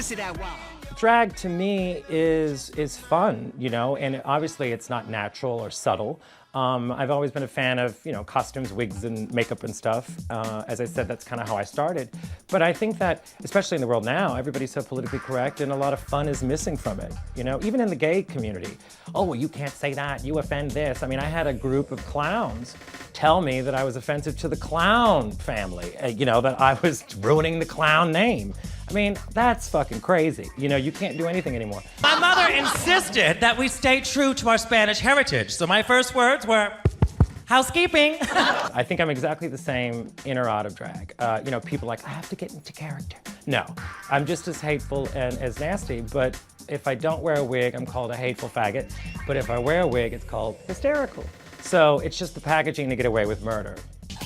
pussy that wild. Drag to me is fun, you know, and obviously it's not natural or subtle. I've always been a fan of, you know, costumes, wigs, and makeup and stuff. As I said, that's kind of how I started. But I think that, especially in the world now, everybody's so politically correct and a lot of fun is missing from it, you know, even in the gay community. Oh, well, you can't say that, you offend this. I mean, I had a group of clowns tell me that I was offensive to the clown family, you know, that I was ruining the clown name. I mean, that's fucking crazy. You know, you can't do anything anymore. My mother insisted that we stay true to our Spanish heritage, so my first words were, housekeeping. I think I'm exactly the same in or out of drag. You know, people are like, I have to get into character. No, I'm just as hateful and as nasty, but if I don't wear a wig, I'm called a hateful faggot. But if I wear a wig, it's called hysterical. So it's just the packaging to get away with murder.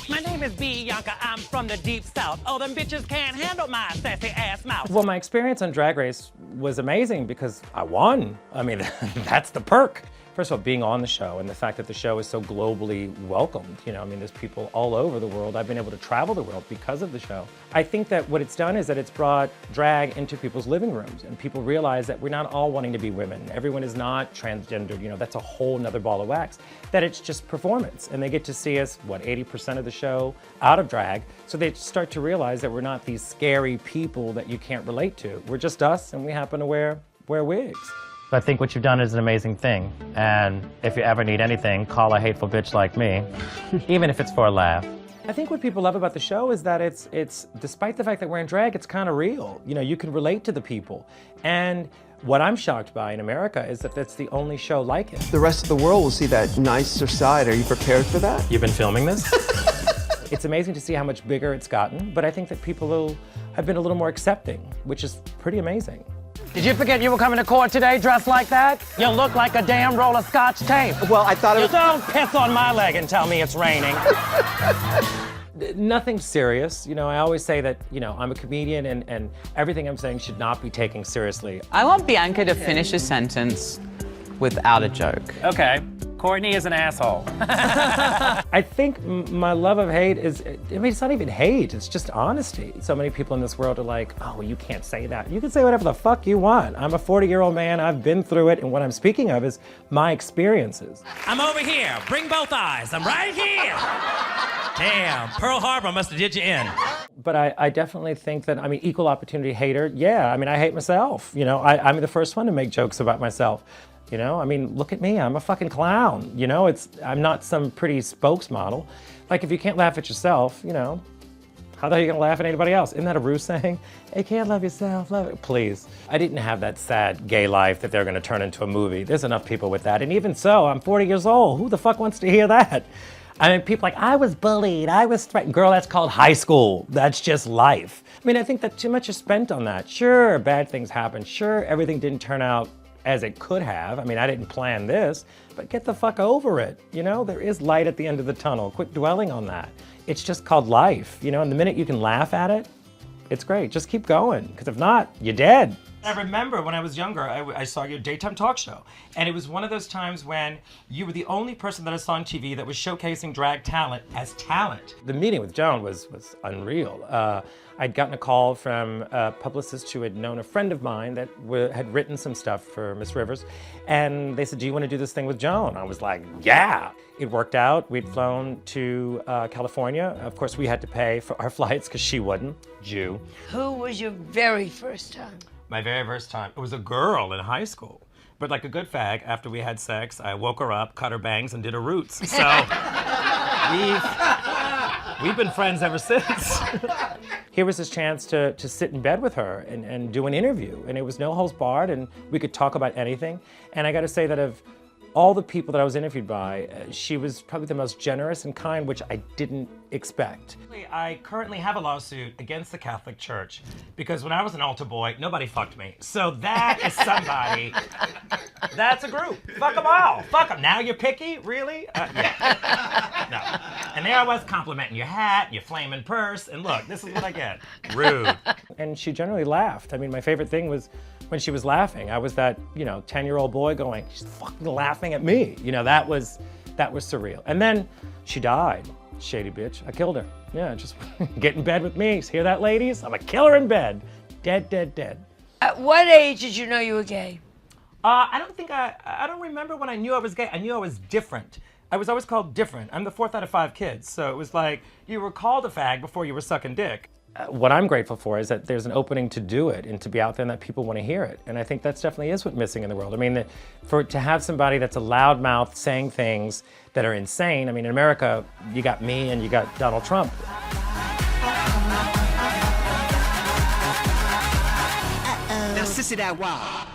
My name is Bianca, I'm from the deep south. Oh, them bitches can't handle my sassy ass mouth. Well, my experience on Drag Race was amazing because I won. I mean, that's the perk. First of all, being on the show and the fact that the show is so globally welcomed. You know, I mean, there's people all over the world. I've been able to travel the world because of the show. I think that what it's done is that it's brought drag into people's living rooms and people realize that we're not all wanting to be women. Everyone is not transgendered, you know, that's a whole nother ball of wax. That it's just performance and they get to see us, what, 80% of the show out of drag. So they start to realize that we're not these scary people that you can't relate to. We're just us and we happen to wear wigs. I think what you've done is an amazing thing. And if you ever need anything, call a hateful bitch like me, even if it's for a laugh. I think what people love about the show is that it's despite the fact that we're in drag, it's kind of real. You know, you can relate to the people. And what I'm shocked by in America is that that's the only show like it. The rest of the world will see that nicer side. Are you prepared for that? You've been filming this? It's amazing to see how much bigger it's gotten, but I think that people have been a little more accepting, which is pretty amazing. Did you forget you were coming to court today dressed like that? You look like a damn roll of Scotch tape. Well, I thought it was... Don't piss on my leg and tell me it's raining. Nothing serious. You know, I always say that, you know, I'm a comedian and everything I'm saying should not be taken seriously. I want Bianca to finish a sentence without a joke. Okay. Courtney is an asshole. I think my love of hate is, I mean, it's not even hate, it's just honesty. So many people in this world are like, oh, well, you can't say that. You can say whatever the fuck you want. I'm a 40-year-old man, I've been through it, and what I'm speaking of is my experiences. I'm over here, bring both eyes, I'm right here. Damn, Pearl Harbor must have did you in. But I definitely think that, I mean, equal opportunity hater, yeah, I mean, I hate myself. You know, I'm the first one to make jokes about myself. You know, I mean, look at me, I'm a fucking clown. You know, I'm not some pretty spokesmodel. Like, if you can't laugh at yourself, you know, how the hell are you gonna laugh at anybody else? Isn't that a Rue saying? Hey, can't love yourself, love it. Please. I didn't have that sad gay life that they're gonna turn into a movie. There's enough people with that. And even so, I'm 40 years old. Who the fuck wants to hear that? I mean, people like, I was bullied, I was threatened. Girl, that's called high school. That's just life. I mean, I think that too much is spent on that. Sure, bad things happen. Sure, everything didn't turn out as it could have. I mean, I didn't plan this, but get the fuck over it. You know, there is light at the end of the tunnel. Quit dwelling on that. It's just called life, you know, and the minute you can laugh at it, it's great. Just keep going, because if not, you're dead. I remember when I was younger, I saw your daytime talk show, and it was one of those times when you were the only person that I saw on TV that was showcasing drag talent as talent. The meeting with Joan was unreal. I'd gotten a call from a publicist who had known a friend of mine that had written some stuff for Miss Rivers, and they said, do you want to do this thing with Joan? I was like, yeah. It worked out. We'd flown to California. Of course, we had to pay for our flights because she wouldn't. Jew. Who was your very first time? My very first time, it was a girl in high school. But like a good fag, after we had sex, I woke her up, cut her bangs, and did her roots. So we've been friends ever since. Here was this chance to sit in bed with her and do an interview. And it was no holds barred, and we could talk about anything. And I got to say that of all the people that I was interviewed by, she was probably the most generous and kind, which I didn't expect. I currently have a lawsuit against the Catholic Church because when I was an altar boy, nobody fucked me. So that is somebody, that's a group. Fuck them all, fuck them. Now you're picky, really? Yeah. No. And there I was complimenting your hat, your flaming purse, and look, this is what I get. Rude. And she generally laughed. I mean, my favorite thing was when she was laughing. I was that, you know, 10-year-old boy going, she's fucking laughing at me. You know, that was surreal. And then she died. Shady bitch. I killed her. Yeah, just get in bed with me. Hear that, ladies? I'm a killer in bed. Dead, dead, dead. At what age did you know you were gay? I don't remember when I knew I was gay. I knew I was different. I was always called different. I'm the fourth out of 5 kids. So it was like, you were called a fag before you were sucking dick. What I'm grateful for is that there's an opening to do it and to be out there and that people want to hear it. And I think that's definitely is what's missing in the world. I mean, to have somebody that's a loudmouth saying things that are insane. I mean, in America, you got me and you got Donald Trump. Now, sissy that wow.